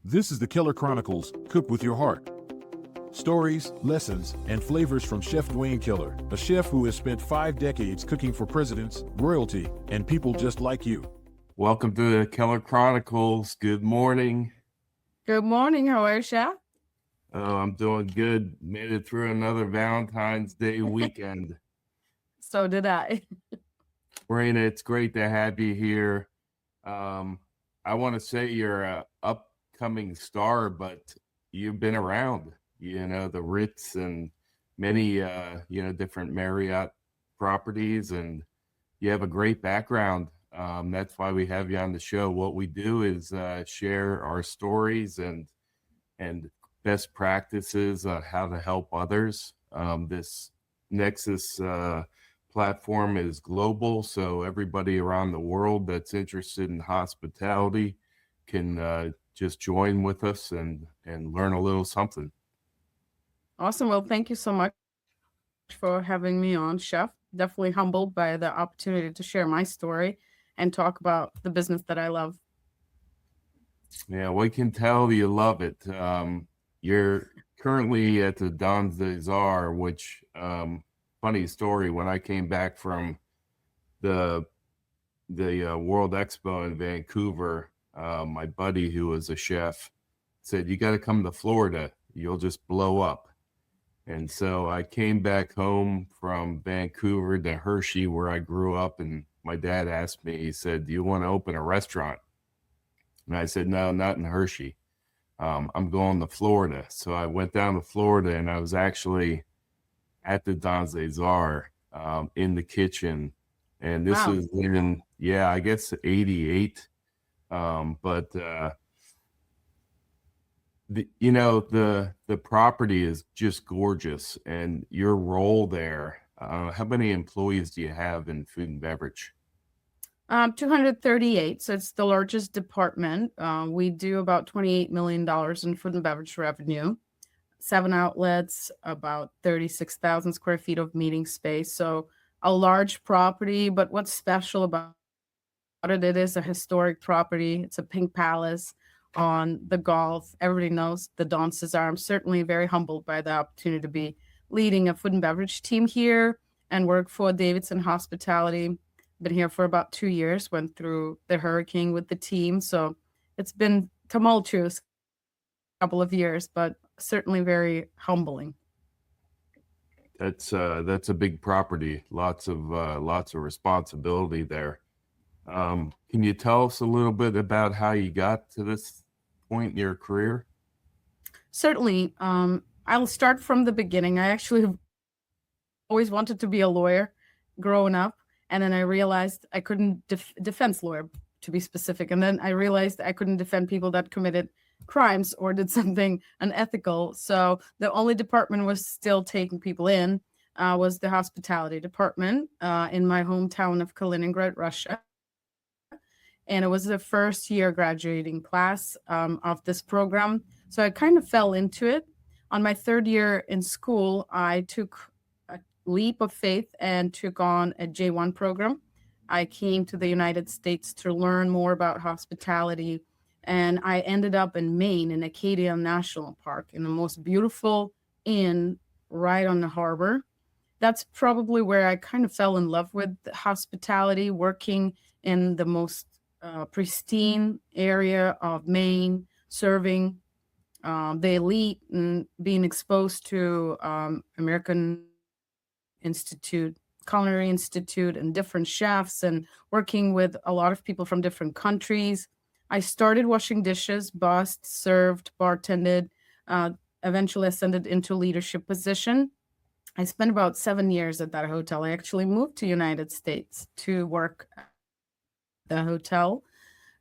This is the Keller Chronicles, cooked with your heart. Stories, lessons, and flavors from Chef Duane Keller, a chef who has spent 5 decades cooking for presidents, royalty, and people just like you. Welcome to the Keller Chronicles. Good morning. Good morning. How are you, Chef? Oh, I'm doing good. Made it through another Valentine's Day weekend. So did I. Marina, it's great to have you here. I want to say you're a upcoming star, but you've been around, the Ritz and many, different Marriott properties, and you have a great background. That's why we have you on the show. What we do is share our stories and best practices on how to help others. This Nexus platform is global, so everybody around the world that's interested in hospitality can just join with us and learn a little something. Awesome. Well, thank you so much for having me on, Chef. Definitely humbled by the opportunity to share my story and talk about the business that I love. Yeah, we can tell you love it. You're currently at the Dans des Arts, which funny story, when I came back from the World Expo in Vancouver, my buddy who was a chef said, "You got to come to Florida, you'll just blow up." And so I came back home from Vancouver to Hershey, where I grew up, and my dad asked me, he said, "Do you want to open a restaurant?" And I said, "No, not in Hershey. I'm going to Florida." So I went down to Florida, and I was actually at the Dans des Arts in the kitchen. And this Wow. is in, I guess 88. But the property is just gorgeous, and your role there, how many employees do you have in food and beverage? 238. So it's the largest department. We do about $28 million in food and beverage revenue, 7 outlets, about 36,000 square feet of meeting space. So a large property, but what's special about it, it is a historic property. It's a pink palace on the Gulf. Everybody knows the Dans des Arts. I'm certainly very humbled by the opportunity to be leading a food and beverage team here and work for Davidson Hospitality. Been here for about 2 years, went through the hurricane with the team. So it's been tumultuous couple of years, but certainly very humbling. That's a big property, lots of responsibility there. Can you tell us a little bit about how you got to this point in your career? Certainly. I'll start from the beginning. I actually always wanted to be a lawyer growing up, and then I realized I couldn't defense lawyer, to be specific. And then I realized I couldn't defend people that committed crimes or did something unethical. So the only department was still taking people in was the hospitality department in my hometown of Kaliningrad, Russia. And it was the first year graduating class of this program. So I kind of fell into it. On my 3rd year in school, I took a leap of faith and took on a J1 program. I came to the United States to learn more about hospitality, and I ended up in Maine in Acadia National Park in the most beautiful inn right on the harbor. That's probably where I kind of fell in love with hospitality, working in the most pristine area of Maine, serving the elite and being exposed to American Culinary Institute and different chefs and working with a lot of people from different countries. I started washing dishes, bussed, served, bartended, eventually ascended into leadership position. I spent about 7 years at that hotel. I actually moved to United States to work at the hotel.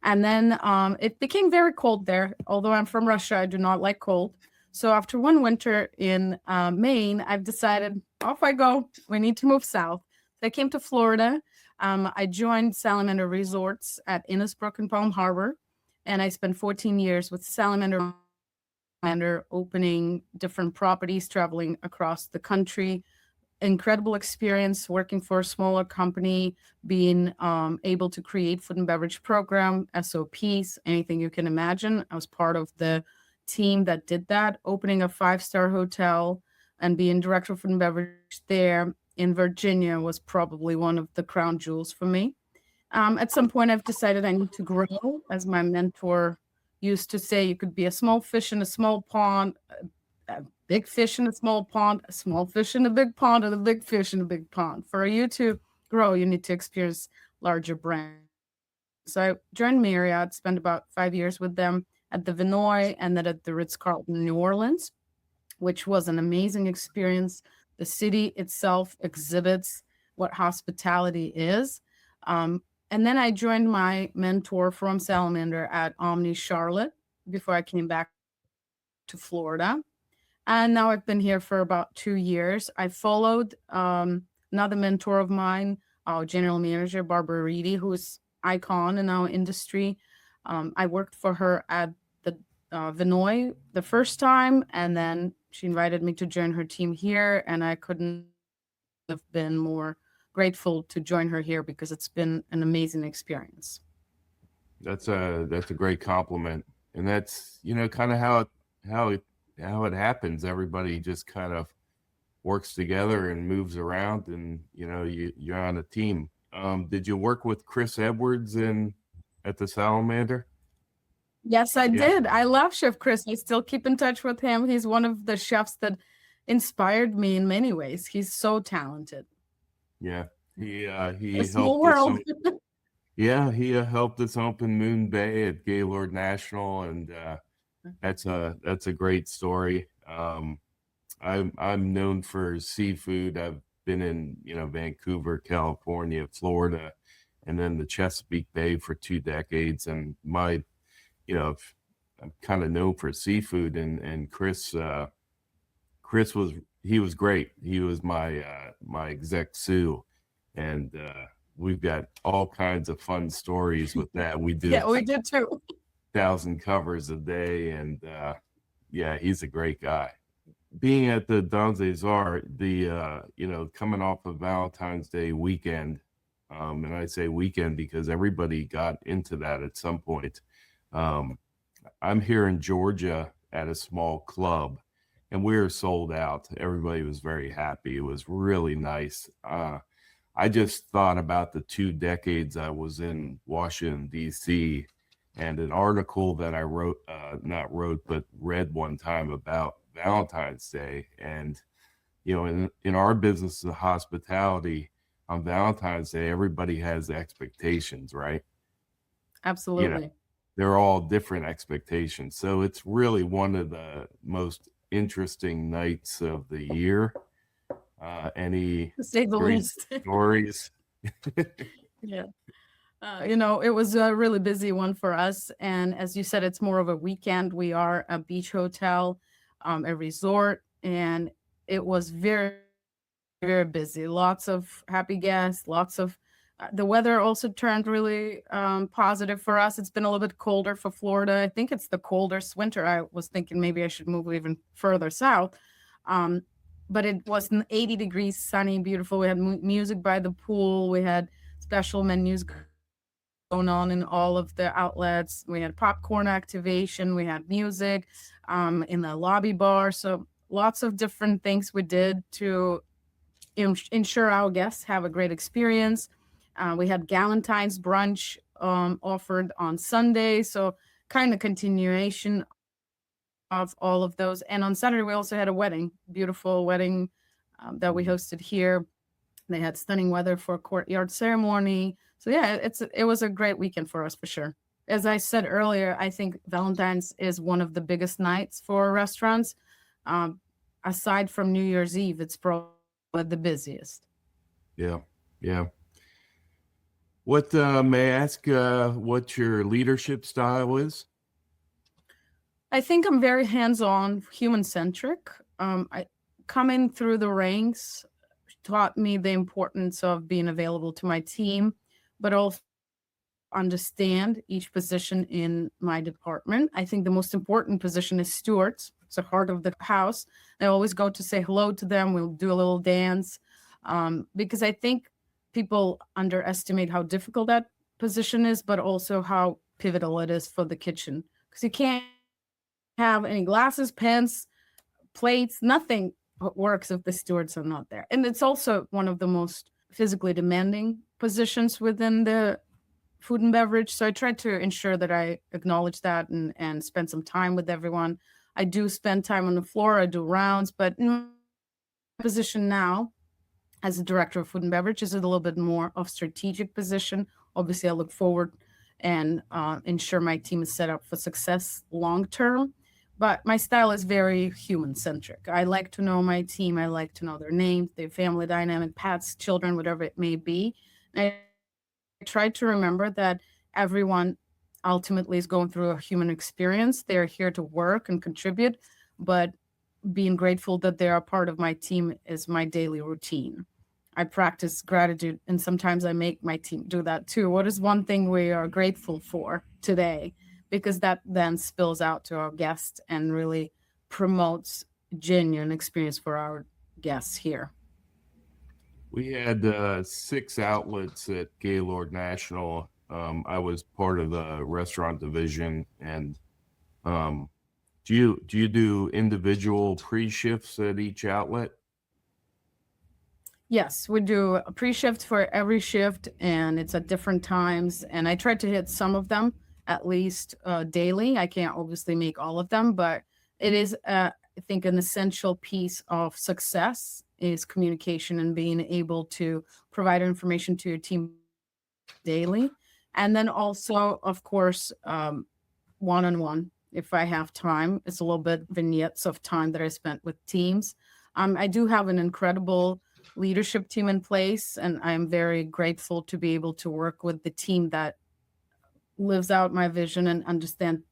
And then it became very cold there. Although I'm from Russia, I do not like cold. So after one winter in Maine, I've decided, off I go. We need to move south. So I came to Florida. I joined Salamander Resorts at Innisbrook and Palm Harbor. And I spent 14 years with Salamander, opening different properties, traveling across the country, incredible experience working for a smaller company, being able to create food and beverage program, SOPs, anything you can imagine. I was part of the team that did that, opening a 5-star hotel and being director of food and beverage there in Virginia was probably one of the crown jewels for me. At some point, I've decided I need to grow. As my mentor used to say, you could be a small fish in a small pond, a big fish in a small pond, a small fish in a big pond, and a big fish in a big pond. For you to grow, you need to experience larger brands. So I joined Marriott, spent about 5 years with them at the Vinoy and then at the Ritz-Carlton New Orleans, which was an amazing experience. The city itself exhibits what hospitality is. And then I joined my mentor from Salamander at Omni Charlotte before I came back to Florida. And now I've been here for about 2 years. I followed another mentor of mine, our general manager, Barbara Reedy, who is icon in our industry. I worked for her at the Vinoy the first time, and then she invited me to join her team here, and I couldn't have been more grateful to join her here because it's been an amazing experience. That's a great compliment, and that's kind of how it happens. Everybody just kind of works together and moves around, and you're on a team. Did you work with Chris Edwards at the Salamander? Yes, I did. I love Chef Chris. I still keep in touch with him. He's one of the chefs that inspired me in many ways. He's so talented. Yeah, he A small world. He helped us open Moon Bay at Gaylord National, and that's a great story. I'm known for seafood. I've been in Vancouver, California, Florida, and then the Chesapeake Bay for 2 decades. And I'm kind of known for seafood. And Chris was great. He was my exec sous, and we've got all kinds of fun stories with that. We did. Yeah, we did too. 1,000 covers a day, and he's a great guy. Being at the Dans des Arts, coming off of Valentine's Day weekend, and I say weekend because everybody got into that at some point. I'm here in Georgia at a small club, and we were sold out. Everybody was very happy. It was really nice. I just thought about the 2 decades I was in Washington, D.C., and an article that I read one time about Valentine's Day. And, in our business of hospitality, on Valentine's Day, everybody has expectations, right? Absolutely. They're all different expectations. So it's really one of the most interesting nights of the year. Any To say the least. stories? Yeah. It was a really busy one for us. And as you said, it's more of a weekend. We are a beach hotel, a resort, and it was very, very busy. Lots of happy guests, the weather also turned really positive for us. It's been a little bit colder for Florida. I think it's the coldest winter. I was thinking maybe I should move even further south. But it was 80 degrees, sunny, beautiful. We had music by the pool. We had special menus going on in all of the outlets. We had popcorn activation. We had music in the lobby bar. So lots of different things we did to ensure our guests have a great experience. We had Galentine's brunch offered on Sunday. So kind of continuation of all of those. And on Saturday, we also had a wedding, beautiful wedding that we hosted here. They had stunning weather for a courtyard ceremony. So yeah, it was a great weekend for us for sure. As I said earlier, I think Valentine's is one of the biggest nights for restaurants. Aside from New Year's Eve, it's probably the busiest. Yeah. What may I ask what your leadership style is? I think I'm very hands-on, human-centric. I coming through the ranks taught me the importance of being available to my team, but also understand each position in my department. I think the most important position is stewards. It's the heart of the house. I always go to say hello to them. We'll do a little dance. because I think people underestimate how difficult that position is, but also how pivotal it is for the kitchen, because you can't have any glasses, pens, plates, nothing works if the stewards are not there. And it's also one of the most physically demanding positions within the food and beverage. So I try to ensure that I acknowledge that and spend some time with everyone. I do spend time on the floor, I do rounds, but in my position now as a director of food and beverage is a little bit more of strategic position. Obviously, I look forward and ensure my team is set up for success long term. But my style is very human-centric. I like to know my team. I like to know their names, their family dynamic, pets, children, whatever it may be. And I try to remember that everyone ultimately is going through a human experience. They're here to work and contribute, but being grateful that they are part of my team is my daily routine. I practice gratitude, and sometimes I make my team do that too. What is one thing we are grateful for today? Because that then spills out to our guests and really promotes genuine experience for our guests here. We had 6 outlets at Gaylord National. I was part of the restaurant division, and do you do individual pre-shifts at each outlet? Yes, we do a pre-shift for every shift, and it's at different times. And I try to hit some of them at least daily. I can't obviously make all of them, but it is, I think, an essential piece of success is communication and being able to provide information to your team daily. And then also, of course, one-on-one. If I have time, it's a little bit vignettes of time that I spent with teams. I do have an incredible leadership team in place, and I'm very grateful to be able to work with the team that lives out my vision and understand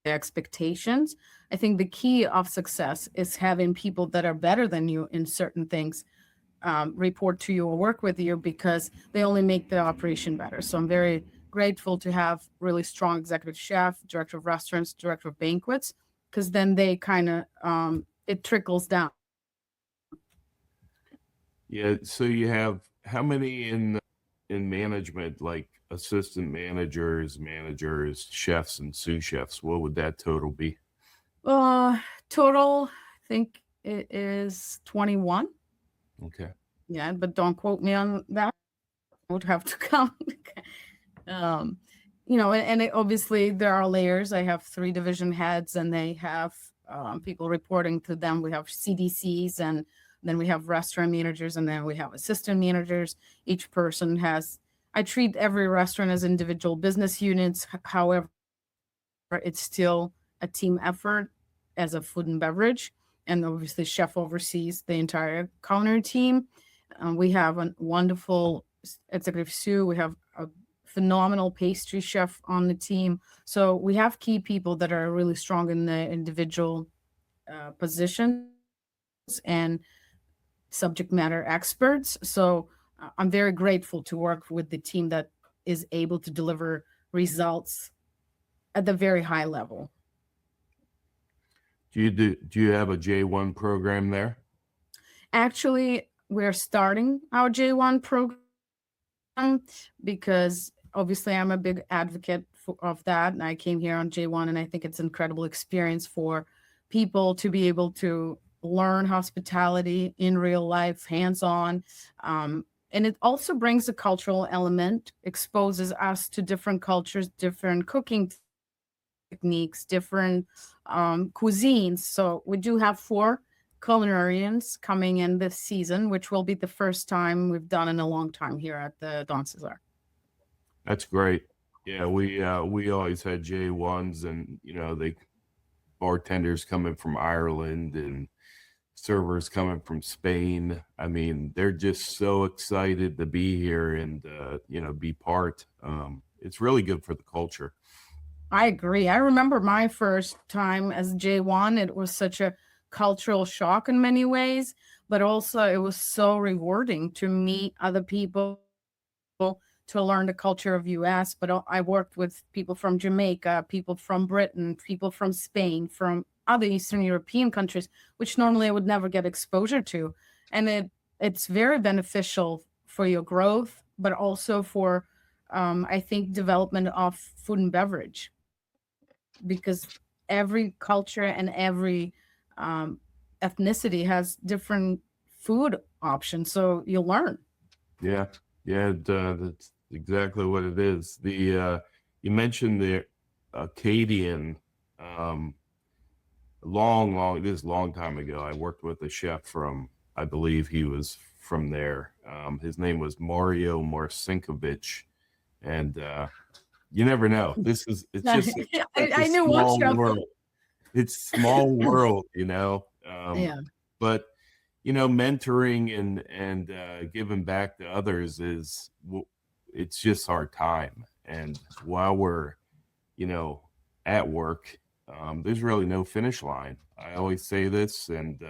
the expectations. I think the key of success is having people that are better than you in certain things report to you or work with you, because they only make the operation better. So I'm very grateful to have really strong executive chef, director of restaurants, director of banquets, because then they kind of it trickles down. Yeah, so you have how many in management, like assistant managers, chefs, and sous chefs? What would that total be? Total, I think it is 21. Okay. Yeah, but don't quote me on that. I would have to count. Obviously there are layers. I have 3 division heads, and they have people reporting to them. We have CDCs, and then we have restaurant managers, and then we have assistant managers. Each person has, I treat every restaurant as individual business units. However, it's still a team effort as a food and beverage. And obviously chef oversees the entire culinary team. We have a wonderful executive sous. We have a phenomenal pastry chef on the team. So we have key people that are really strong in the individual positions and subject matter experts. So I'm very grateful to work with the team that is able to deliver results at the very high level. Do you have a J1 program there? Actually, we're starting our J1 program because obviously I'm a big advocate of that. And I came here on J1, and I think it's an incredible experience for people to be able to learn hospitality in real life, hands-on. And it also brings a cultural element, exposes us to different cultures, different cooking techniques, different cuisines. So we do have 4 culinarians coming in this season, which will be the first time we've done in a long time here at the Don Cesar. That's great. Yeah, we always had J1s, and they bartenders coming from Ireland and servers coming from Spain. I mean, they're just so excited to be here and be part. It's really good for the culture. I agree. I remember my first time as J1. It was such a cultural shock in many ways, but also it was so rewarding to meet other people, to learn the culture of US. But I worked with people from Jamaica, people from Britain, people from Spain, from other Eastern European countries, which normally I would never get exposure to. And it it's very beneficial for your growth, but also for, I think, development of food and beverage, because every culture and every um, ethnicity has different food options. So you learn. Yeah, yeah, that's exactly what it is. You mentioned the Acadian, um, this is a long time ago. I worked with a chef from, I believe he was from there. His name was Mario Marcinkovich, and you never know. It's just such a I knew one small chef. world. It's small world, Yeah. But mentoring and giving back to others it's just our time. And while we're at work, there's really no finish line. I always say this, and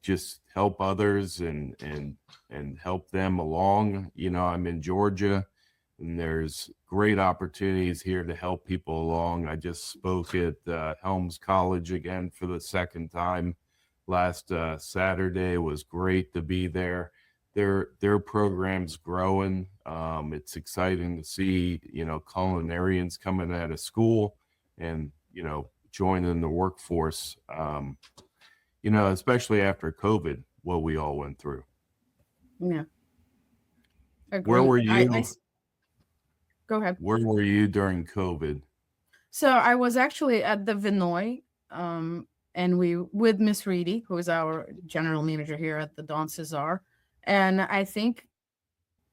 just help others and help them along. I'm in Georgia, and there's great opportunities here to help people along. I just spoke at Helms College again for the second time last Saturday. It was great to be there. Their program's growing. It's exciting to see culinarians coming out of school and joining the workforce. Especially after COVID, what we all went through. Yeah. Where Agree. were you? Go ahead. Where were you during COVID? So I was actually at the Vinoy, and we with Miss Reedy, who is our general manager here at the Don Cesar. And I think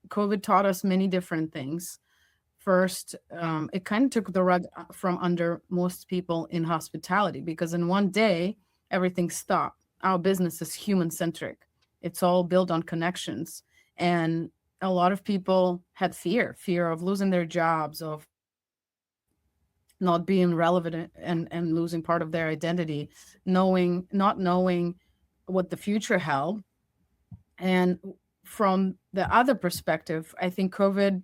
COVID taught us many different things. First, it kind of took the rug from under most people in hospitality, because in one day, everything stopped. Our business is human-centric. It's all built on connections. And a lot of people had fear of losing their jobs, of not being relevant and losing part of their identity, not knowing what the future held. And from the other perspective, I think COVID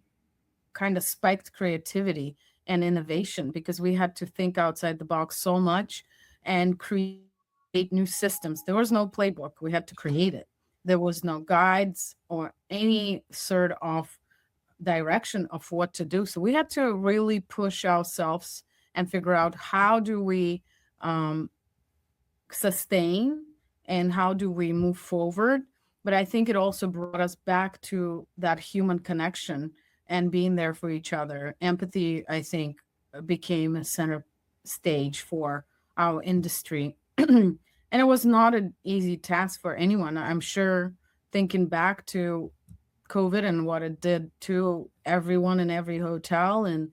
kind of spiked creativity and innovation, because we had to think outside the box so much and create new systems. There was no playbook. We had to create it. There was no guides or any sort of direction of what to do. So we had to really push ourselves and figure out, how do we sustain and how do we move forward. But I think it also brought us back to that human connection and being there for each other. Empathy, I think, became a center stage for our industry. And it was not an easy task for anyone. I'm sure, thinking back to COVID and what it did to everyone in every hotel. And,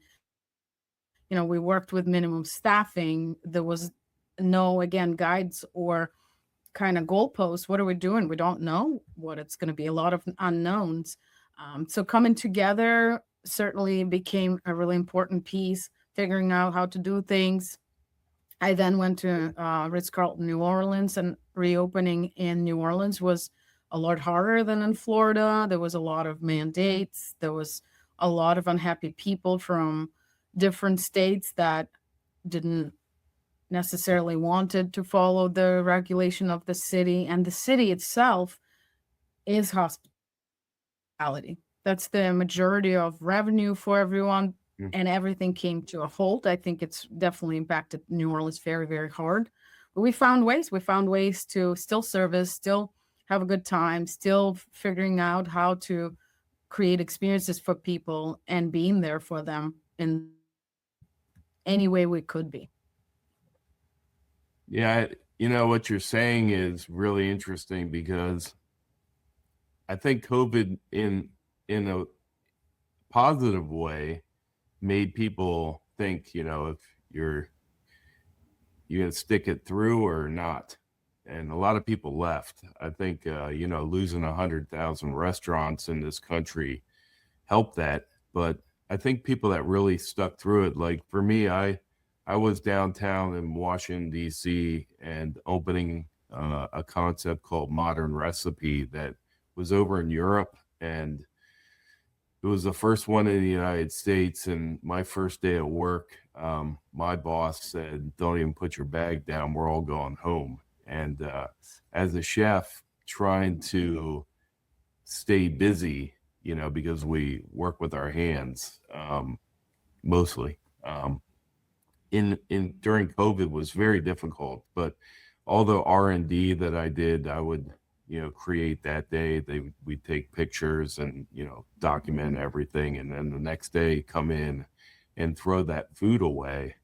we worked with minimum staffing. There was no, again, guides or kind of goalposts. What are we doing? We don't know what it's going to be. A lot of unknowns. So coming together certainly became a really important piece, figuring out how to do things. I then went to Ritz-Carlton New Orleans, and reopening in New Orleans was a lot harder than in Florida. There was a lot of mandates. There was a lot of unhappy people from different states that didn't necessarily wanted to follow the regulation of the city. And the city itself is hospitality. That's the majority of revenue for everyone. And everything came to a halt. I think it's definitely impacted New Orleans very, very hard. But we found ways to still service, still have a good time, still figuring out how to create experiences for people and being there for them in any way we could be. Yeah, what you're saying is really interesting, because I think COVID in a positive way made people think, if you're gonna stick it through or not. And a lot of people left. I think losing 100,000 restaurants in this country helped that. But I think people that really stuck through it, like for me, I was downtown in Washington, D.C., and opening a concept called Modern Recipe that was over in Europe, and it was the first one in the United States. And my first day at work, my boss said, "Don't even put your bag down. We're all going home." And as a chef, trying to stay busy, you know, because we work with our hands mostly. In during COVID was very difficult, but all the R&D that I did, I would, you know, create that day. We'd take pictures and, you know, document everything, and then the next day come in and throw that food away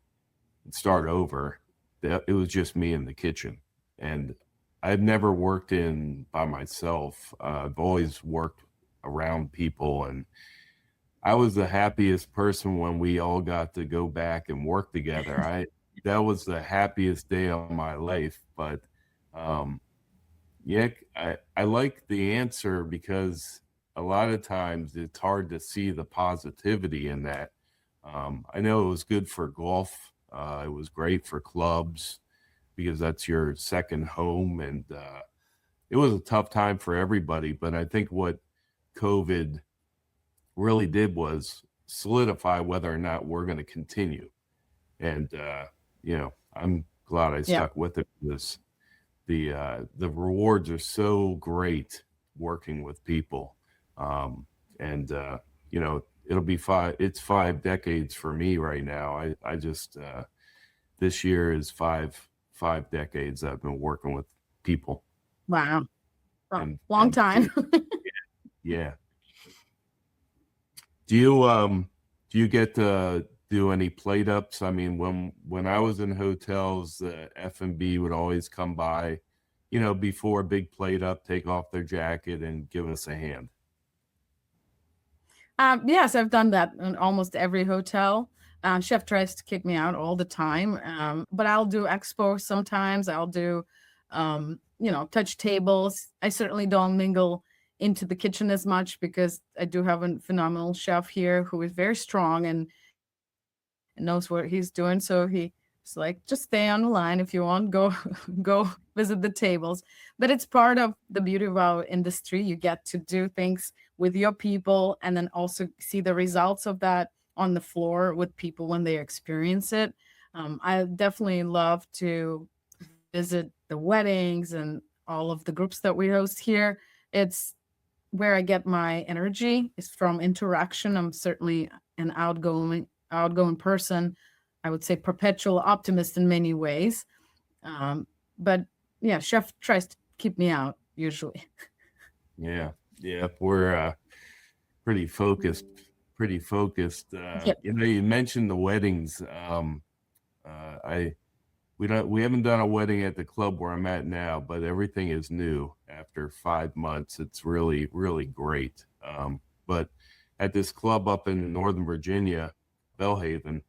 and start over. It was just me in the kitchen, and I've never worked in by myself. I've always worked around people, and I was the happiest person when we all got to go back and work together. That was the happiest day of my life. But yeah, I like the answer because a lot of times it's hard to see the positivity in that. I know it was good for golf. It was great for clubs because that's your second home, and it was a tough time for everybody. But I think what COVID really did was solidify whether or not we're going to continue. And you know, I'm glad I stuck with it because the rewards are so great working with people. And you know, it's 5 decades for me right now. I just this year is five decades I've been working with people. Wow. And Long time. Yeah. Do you get to do any plate ups? I mean, when I was in hotels, the F&B would always come by, you know, before a big plate up, take off their jacket and give us a hand. Yes, I've done that in almost every hotel. Chef tries to kick me out all the time, but I'll do expo sometimes. I'll do, you know, touch tables. I certainly don't mingle into the kitchen as much because I do have a phenomenal chef here who is very strong and knows what he's doing. So he's like, just stay on the line if you want, go visit the tables. But it's part of the beauty of our industry. You get to do things with your people and then also see the results of that on the floor with people when they experience it. I definitely love to visit the weddings and all of the groups that we host here. It's where I get my energy is from interaction. I'm certainly an outgoing person. I would say perpetual optimist in many ways. But yeah, chef tries to keep me out usually. Yeah. We're pretty focused. You know, you mentioned the weddings. We haven't done a wedding at the club where I'm at now, but everything is new after 5 months. It's really, really great. But at this club up in Northern Virginia, Bellhaven,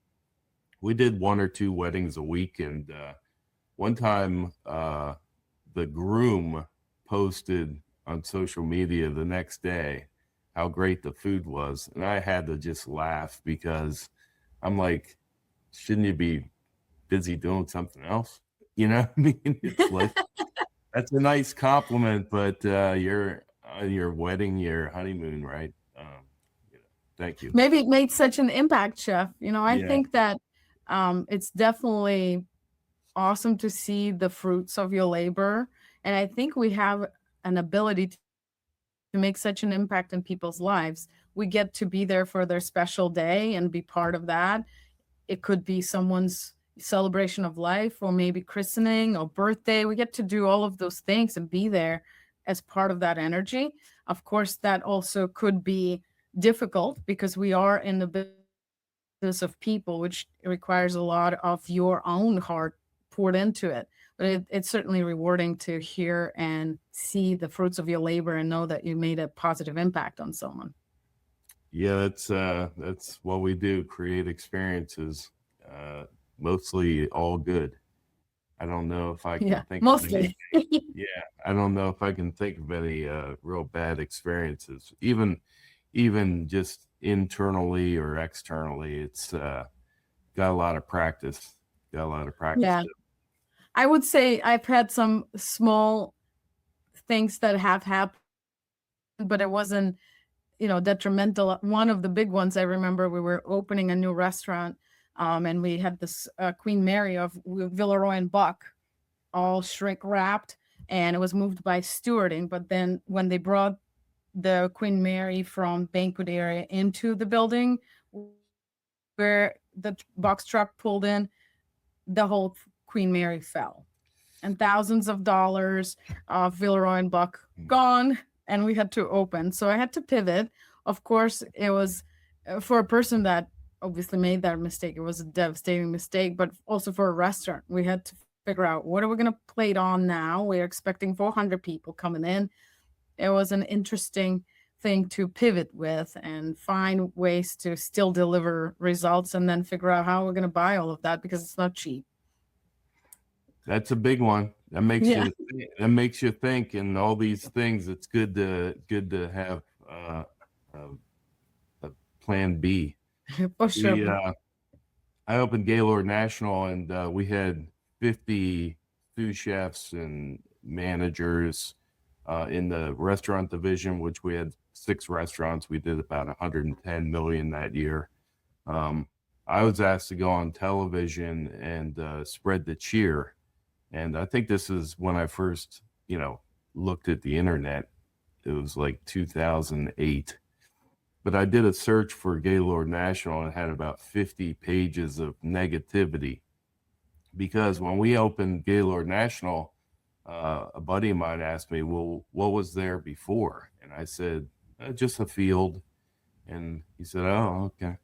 we did 1 or 2 weddings a week. And one time the groom posted on social media the next day how great the food was. And I had to just laugh because I'm like, shouldn't you be busy doing something else? You know what I mean? It's like, that's a nice compliment, but you're on your wedding, your honeymoon, right? You know, thank you. Maybe it made such an impact, chef. You know, I think that it's definitely awesome to see the fruits of your labor. And I think we have an ability to make such an impact in people's lives. We get to be there for their special day and be part of that. It could be someone's celebration of life or maybe christening or birthday. We get to do all of those things and be there as part of that energy. Of course, that also could be difficult because we are in the business of people, which requires a lot of your own heart poured into it. But it's certainly rewarding to hear and see the fruits of your labor and know that you made a positive impact on someone. Yeah, that's what we do, create experiences, mostly all good. I don't know if I can think mostly. of any, I don't know if I can think of any real bad experiences, even just internally or externally. It's got a lot of practice. Yeah. I would say I've had some small things that have happened, but it wasn't, you know, detrimental. One of the big ones, I remember we were opening a new restaurant, and we had this Queen Mary of Villeroy and Buck, all shrink wrapped, and it was moved by stewarding. But then when they brought the Queen Mary from banquet area into the building where the box truck pulled in, the whole Queen Mary fell, and thousands of dollars of Villeroy and Buck gone, and we had to open. So I had to pivot. Of course, it was for a person that obviously made that mistake, it was a devastating mistake, but also for a restaurant, we had to figure out, what are we going to plate on now? We're expecting 400 people coming in. It was an interesting thing to pivot with and find ways to still deliver results, and then figure out how we're going to buy all of that, because it's not cheap. That's a big one. That makes you think, and all these things. It's good to have a plan B. For sure. I opened Gaylord National, and we had 50 sous chefs and managers in the restaurant division, which we had 6 restaurants. We did about 110 million that year. I was asked to go on television and spread the cheer. And I think this is when I first, looked at the internet. It was like 2008. But I did a search for Gaylord National and had about 50 pages of negativity. Because when we opened Gaylord National, a buddy of mine asked me, well, what was there before? And I said, just a field. And he said, oh, okay.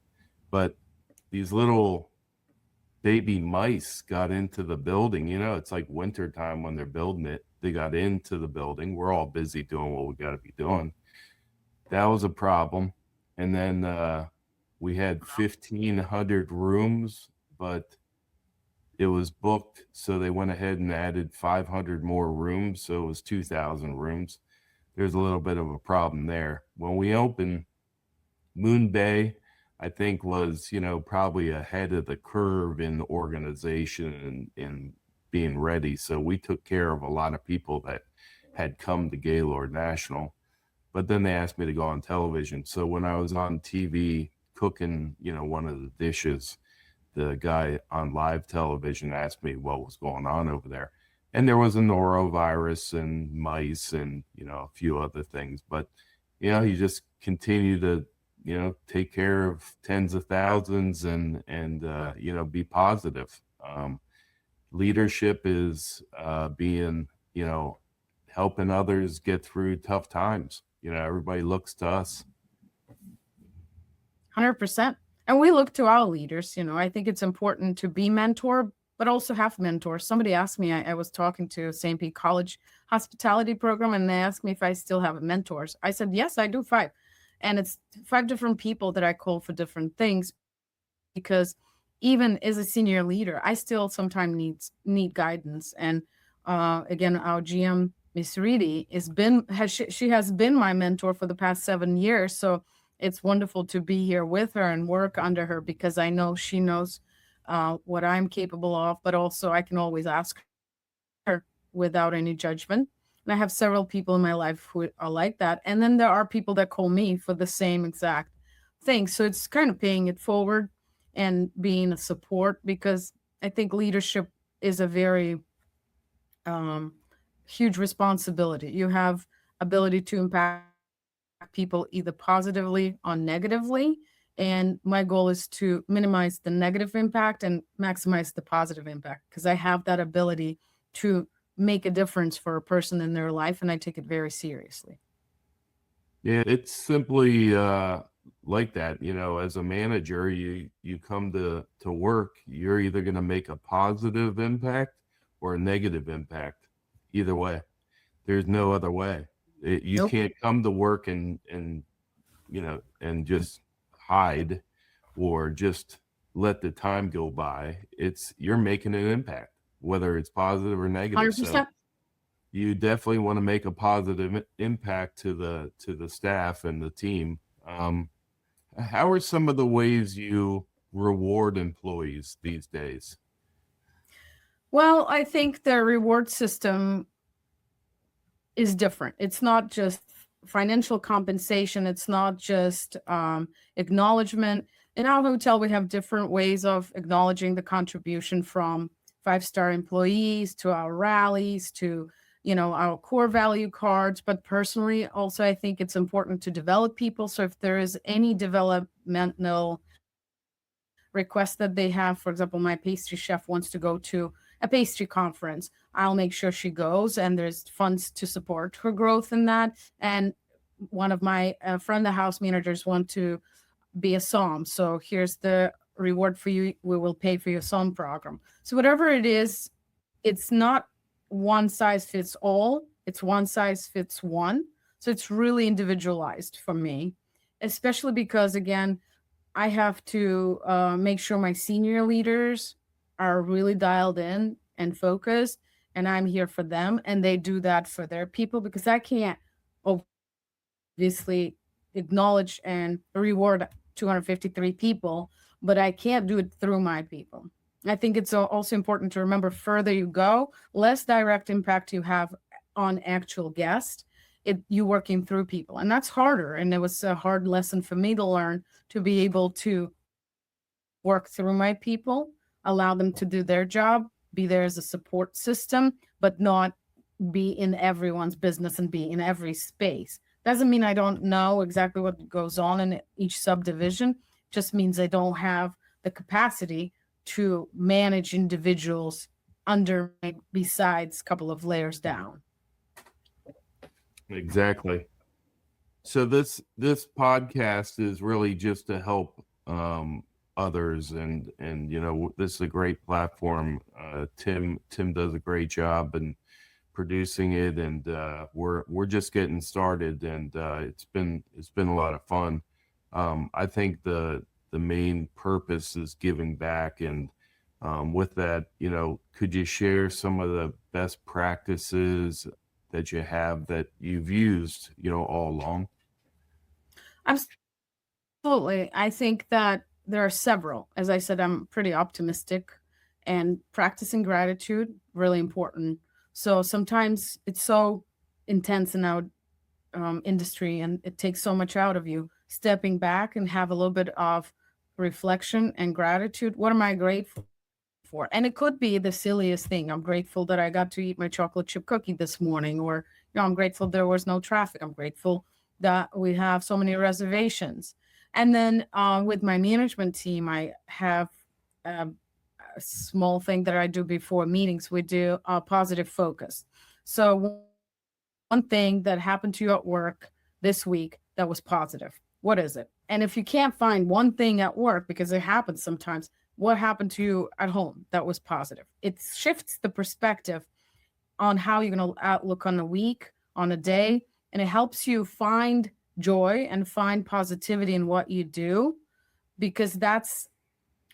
But these little baby mice got into the building. It's like wintertime when they're building it. They got into the building. We're all busy doing what we got to be doing. That was a problem. And then we had 1,500 rooms, but it was booked. So they went ahead and added 500 more rooms. So it was 2,000 rooms. There's a little bit of a problem there. When we opened, Moon Bay, I think, was, probably ahead of the curve in the organization and in being ready. So we took care of a lot of people that had come to Gaylord National. But then they asked me to go on television. So when I was on TV cooking, one of the dishes, the guy on live television asked me what was going on over there. And there was a norovirus and mice and, a few other things. But, you just continue to, take care of tens of thousands and be positive. Leadership is being, helping others get through tough times. Everybody looks to us. 100%. And we look to our leaders. I think it's important to be mentor, but also have mentors. Somebody asked me, I was talking to St. Pete College hospitality program, and they asked me if I still have mentors. I said, yes, I do 5. And it's 5 different people that I call for different things, because even as a senior leader, I still sometimes need guidance. And again, our GM, Miss Reedy, she has been my mentor for the past 7 years. So it's wonderful to be here with her and work under her, because I know she knows what I'm capable of, but also I can always ask her without any judgment. And I have several people in my life who are like that. And then there are people that call me for the same exact thing. So it's kind of paying it forward and being a support, because I think leadership is a very huge responsibility. You have ability to impact people either positively or negatively. And my goal is to minimize the negative impact and maximize the positive impact, because I have that ability to make a difference for a person in their life, and I take it very seriously. Yeah, it's simply like that. As a manager, you come to work, you're either going to make a positive impact or a negative impact. Either way, there's no other way. You Nope. can't come to work and just hide or just let the time go by. You're making an impact, whether it's positive or negative. 100%. So you definitely want to make a positive impact to the staff and the team. How are some of the ways you reward employees these days? Well, I think the reward system is different. It's not just financial compensation. It's not just acknowledgement. In our hotel, we have different ways of acknowledging the contribution, from 5-star employees to our rallies to our core value cards. But personally, also, I think it's important to develop people. So if there is any developmental request that they have, for example, my pastry chef wants to go to a pastry conference, I'll make sure she goes, and there's funds to support her growth in that. And one of my front of house managers want to be a SOM. So here's the reward for you. We will pay for your SOM program. So whatever it is, it's not one size fits all. It's one size fits one. So it's really individualized for me, especially because, again, I have to make sure my senior leaders are really dialed in and focused, and I'm here for them, and they do that for their people, because I can't obviously acknowledge and reward 253 people, but I can't do it through my people. I think it's also important to remember, further you go, less direct impact you have on actual guests, you working through people. And that's harder. And it was a hard lesson for me to learn, to be able to work through my people, allow them to do their job, be there as a support system, but not be in everyone's business and be in every space. Doesn't mean I don't know exactly what goes on in each subdivision. Just means I don't have the capacity to manage individuals under me, besides a couple of layers down. Exactly. So this podcast is really just to help others, and this is a great platform. Tim does a great job in producing it, and we're just getting started, and it's been a lot of fun. I think the main purpose is giving back, and with that, could you share some of the best practices that you have that you've used, all along? Absolutely. I think that there are several. As I said, I'm pretty optimistic, and practicing gratitude, really important. So sometimes it's so intense in our industry, and it takes so much out of you. Stepping back and have a little bit of reflection and gratitude. What am I grateful for? And it could be the silliest thing. I'm grateful that I got to eat my chocolate chip cookie this morning, or I'm grateful there was no traffic. I'm grateful that we have so many reservations. And then with my management team, I have a small thing that I do before meetings. We do a positive focus. So one thing that happened to you at work this week that was positive, what is it? And if you can't find one thing at work, because it happens sometimes, what happened to you at home that was positive? It shifts the perspective on how you're going to outlook on a week, on a day, and it helps you find joy and find positivity in what you do, because that's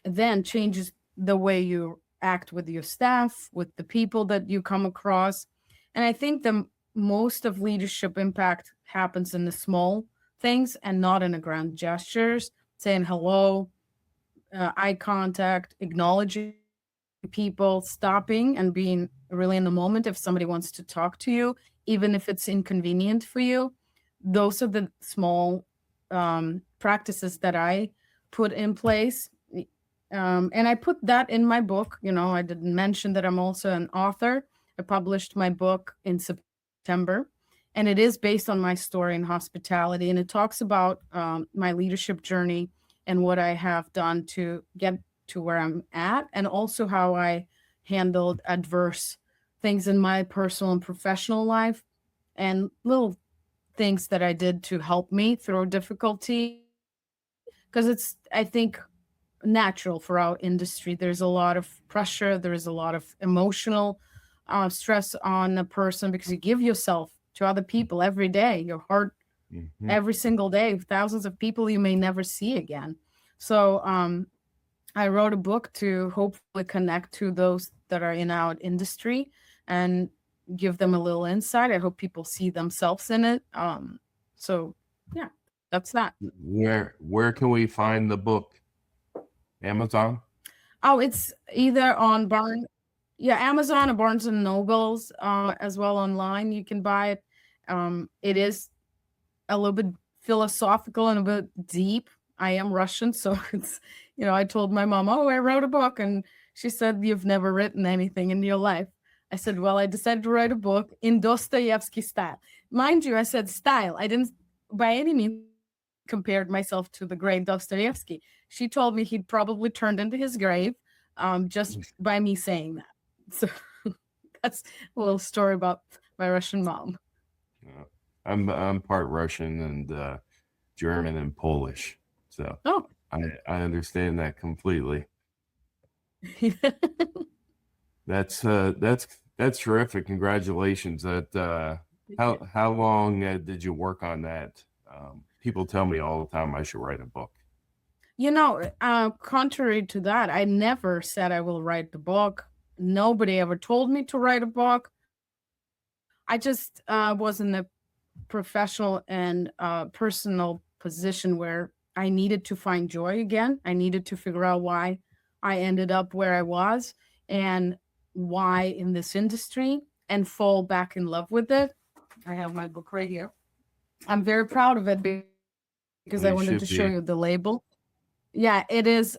then changes the way you act with your staff, with the people that you come across. And I think the most of leadership impact happens in the small things and not in the grand gestures, saying hello, eye contact, acknowledging people, stopping and being really in the moment if somebody wants to talk to you, even if it's inconvenient for you. Those are the small practices that I put in place. And I put that in my book. I didn't mention that I'm also an author. I published my book in September, and it is based on my story in hospitality. And it talks about my leadership journey and what I have done to get to where I'm at, and also how I handled adverse things in my personal and professional life, and little things that I did to help me through difficulty. Because it's, I think, natural for our industry. There's a lot of pressure. There is a lot of emotional stress on a person, because you give yourself to other people every day, your heart every single day, thousands of people you may never see again. So I wrote a book to hopefully connect to those that are in our industry and give them a little insight. I hope people see themselves in it. So yeah, that's that. Where can we find the book? Amazon? Oh, it's either on Amazon or Barnes and Nobles, as well online. You can buy it. It is a little bit philosophical and a bit deep. I am Russian, so it's, I told my mom, oh, I wrote a book, and she said, you've never written anything in your life. I said, well, I decided to write a book in Dostoevsky style. Mind you, I said style. I didn't by any means compared myself to the great Dostoevsky. She told me he'd probably turned into his grave just by me saying that. So that's a little story about my Russian mom. Yeah. I'm part Russian and German and Polish, so Oh, I understand that completely. That's terrific. Congratulations. How long did you work on that? People tell me all the time I should write a book. Contrary to that, I never said I will write the book. Nobody ever told me to write a book. I just was in a professional and personal position where I needed to find joy again. I needed to figure out why I ended up where I was and why in this industry and fall back in love with it. I have my book right here. I'm very proud of it because I wanted to show you the label. Yeah, it is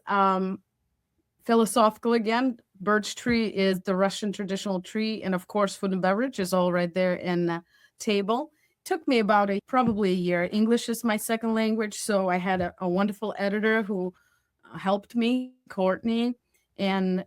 philosophical again. Birch tree is the Russian traditional tree. And of course, food and beverage is all right there in the table. Took me about probably a year. English is my second language. So I had a wonderful editor who helped me, Courtney. And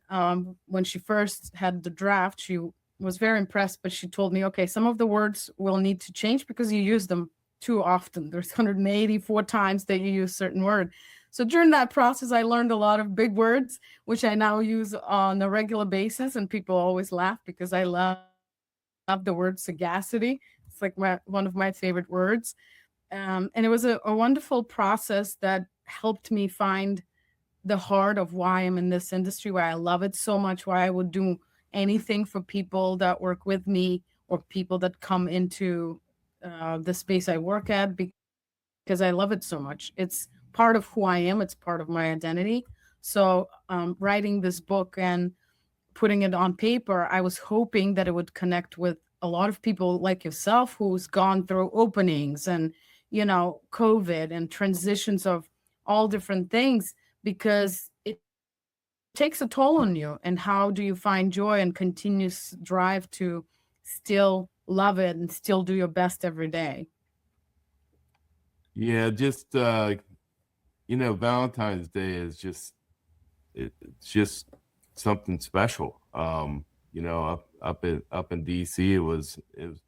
when she first had the draft, she was very impressed, but she told me, okay, some of the words will need to change because you use them too often. There's 184 times that you use certain word. So during that process, I learned a lot of big words, which I now use on a regular basis. And people always laugh because I love the word sagacity. It's like one of my favorite words. And it was a wonderful process that helped me find the heart of why I'm in this industry, why I love it so much, why I would do anything for people that work with me or people that come into the space I work at because I love it so much. It's part of who I am. It's part of my identity. So writing this book and putting it on paper, I was hoping that it would connect with a lot of people like yourself who's gone through openings and, COVID and transitions of all different things, because it takes a toll on you. And how do you find joy and continuous drive to still love it and still do your best every day? Yeah, just Valentine's Day is it's just something special. Up in DC, it was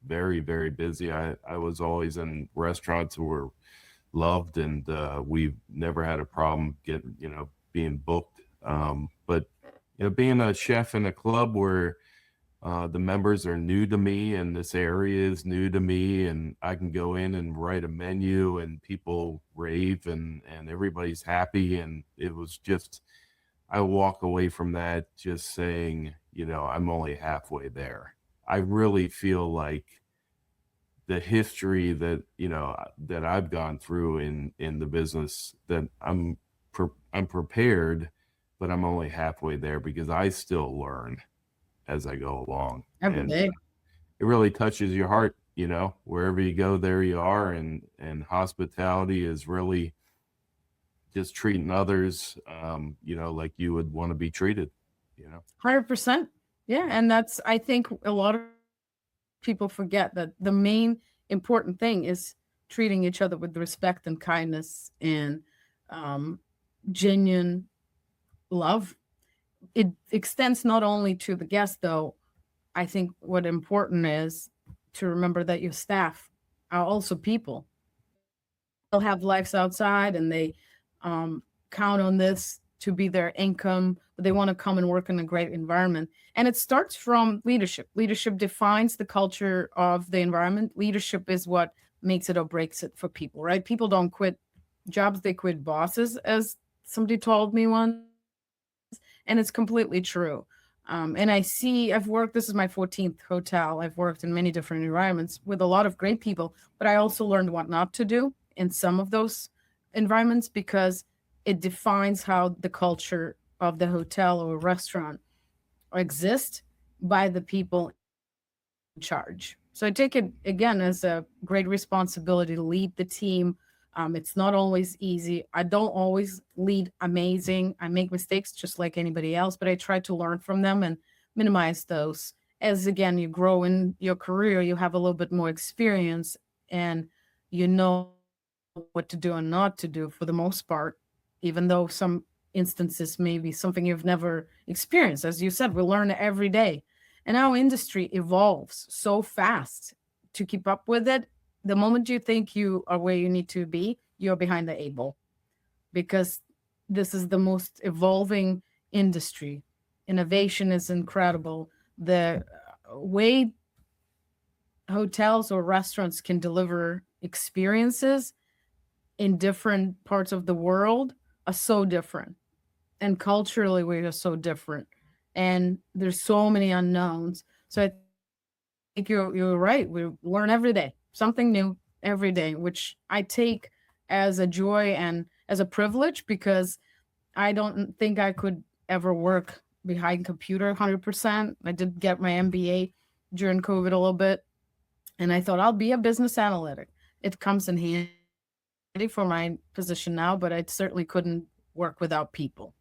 very, very busy. I was always in restaurants that were loved, and we've never had a problem being booked. But being a chef in a club where the members are new to me and this area is new to me, and I can go in and write a menu and people rave and everybody's happy. And it was just, I walk away from that just saying, I'm only halfway there. I really feel like the history that, that I've gone through in the business, that I'm prepared, but I'm only halfway there because I still learn as I go along. Every day. It really touches your heart, wherever you go, there you are. And hospitality is really just treating others, like you would want to be treated, 100%. Yeah. And that's, I think a lot of people forget that the main important thing is treating each other with respect and kindness and genuine love. It extends not only to the guest, though. I think what important is to remember that your staff are also people. They'll have lives outside and they count on this to be their income, but they want to come and work in a great environment. And it starts from leadership. Leadership defines the culture of the environment. Leadership is what makes it or breaks it for people, right? People don't quit jobs, they quit bosses, as somebody told me once. And it's completely true. And I've worked, this is my 14th hotel. I've worked in many different environments with a lot of great people, but I also learned what not to do in some of those environments because it defines how the culture of the hotel or restaurant exists by the people in charge. So I take it again as a great responsibility to lead the team. It's not always easy. I don't always lead amazing. I make mistakes just like anybody else, but I try to learn from them and minimize those as again you grow in your career, you have a little bit more experience, and you know what to do and not to do for the most part, even though some instances may be something you've never experienced. As you said, we learn every day. And our industry evolves so fast. To keep up with it, the moment you think you are where you need to be, you're behind the eight ball, because this is the most evolving industry. Innovation is incredible. The way hotels or restaurants can deliver experiences in different parts of the world are so different. And culturally, we are so different. And there's so many unknowns. So I think you're right. We learn every day, something new every day, which I take as a joy and as a privilege, because I don't think I could ever work behind computer 100%. I did get my MBA during COVID a little bit, and I thought I'll be a business analytic. It comes in handy for my position now, but I certainly couldn't work without people.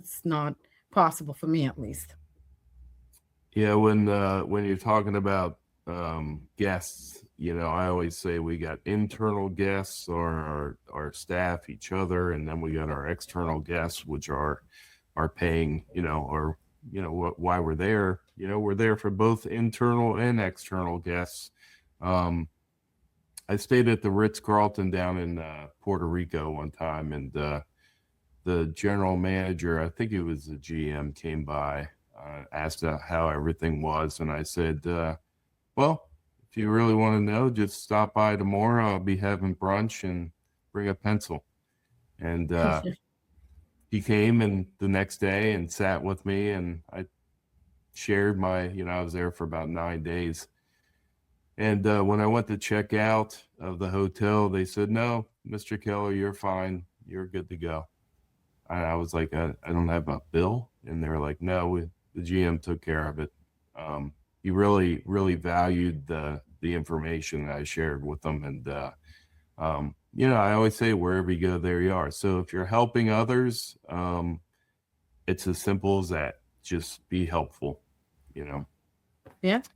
It's not possible for me, at least. Yeah, when you're talking about guests, I always say we got internal guests, or our staff, each other, and then we got our external guests, which are paying, or why we're there. We're there for both internal and external guests. I stayed at the Ritz-Carlton down in Puerto Rico one time, and the general manager, I think it was the GM, came by, asked how everything was, and I said, well, if you really want to know, just stop by tomorrow. I'll be having brunch, and bring a pencil. And he came and the next day and sat with me, and I shared my, I was there for about 9 days. And when I went to check out of the hotel, they said, no, Mr. Keller, you're fine. You're good to go. And I was like, I don't have a bill. And they were like, no, the GM took care of it. He really, really valued the information that I shared with them. And, I always say, wherever you go, there you are. So if you're helping others, it's as simple as that. Just be helpful, Yeah,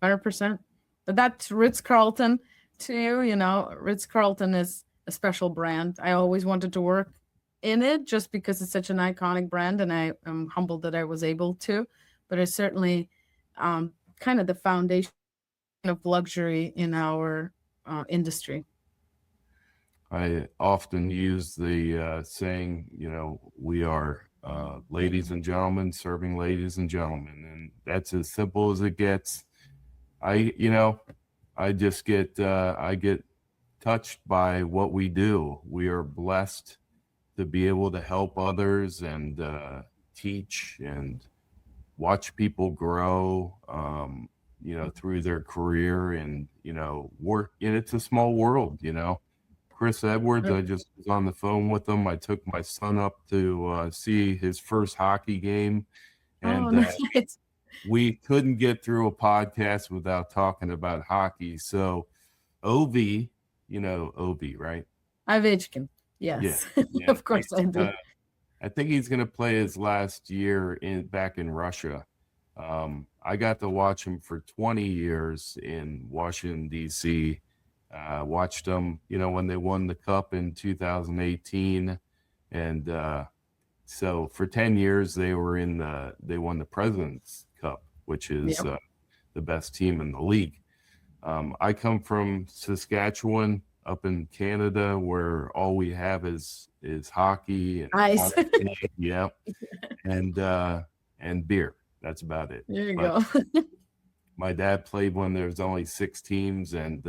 100%. But that's Ritz-Carlton too. Ritz-Carlton is a special brand. I always wanted to work in it just because it's such an iconic brand, and I am humbled that I was able to. But it's certainly kind of the foundation of luxury in our industry. I often use the saying, we are ladies and gentlemen serving ladies and gentlemen, and that's as simple as it gets. I just I get touched by what we do. We are blessed to be able to help others and teach and watch people grow, through their career, and, work. And it's a small world, Chris Edwards, I just was on the phone with him. I took my son up to see his first hockey game, and Nice. we couldn't get through a podcast without talking about hockey. So OV, OV, right? Ovechkin. Yes. Yeah. Of course I do. I think he's going to play his last year back in Russia. I got to watch him for 20 years in Washington, D.C. Watched them, when they won the cup in 2018. And so for 10 years, they won the President's Cup, which is the best team in the league. I come from Saskatchewan, up in Canada, where all we have is hockey and Nice. yeah, and beer. That's about it. There you go. My dad played when there was only 6 teams, and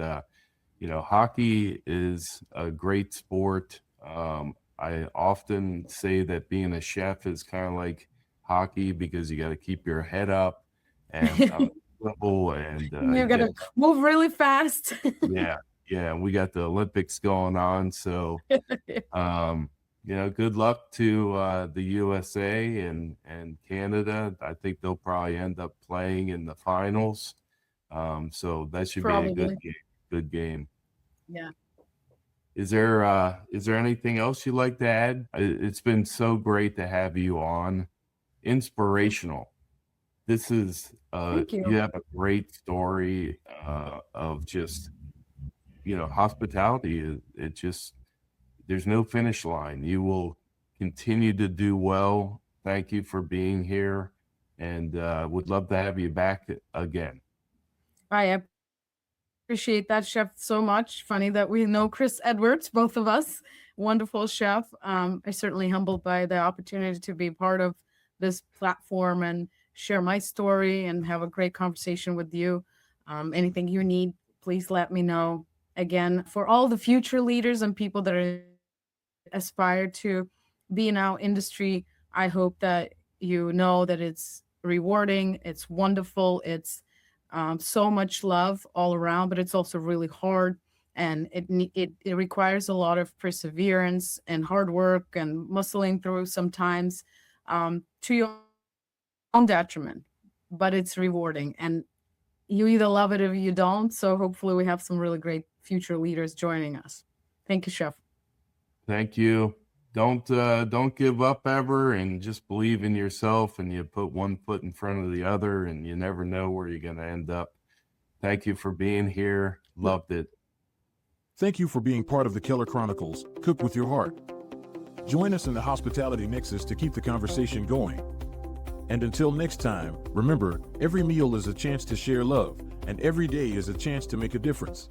hockey is a great sport. I often say that being a chef is kind of like hockey, because you got to keep your head up and you got to move really fast. Yeah, we got the Olympics going on, so good luck to the USA and Canada. I think they'll probably end up playing in the finals, so that should Probably be a good game. Yeah. Is there anything else you'd like to add? It's been so great to have you on. Inspirational. This is Thank you you. have a great story of just hospitality. It just there's no finish line. You will continue to do well. Thank you for being here, and would love to have you back again. I appreciate that, chef, so much. Funny that we know Chris Edwards, both of us. Wonderful chef. I certainly humbled by the opportunity to be part of this platform and share my story and have a great conversation with you. Anything you need, please let me know. Again, for all the future leaders and people that are aspire to be in our industry, I hope that you know that it's rewarding, it's wonderful, it's so much love all around, but it's also really hard, and it requires a lot of perseverance and hard work and muscling through sometimes, to your own detriment, but it's rewarding, and you either love it or you don't. So hopefully we have some really great future leaders joining us. Thank you, chef. Thank you. Don't give up ever, and just believe in yourself, and you put one foot in front of the other, and you never know where you're going to end up. Thank you for being here. Loved it. Thank you for being part of the Keller Chronicles, Cook with Your Heart. Join us in the Hospitality Nexus to keep the conversation going. And until next time, remember, every meal is a chance to share love, and every day is a chance to make a difference.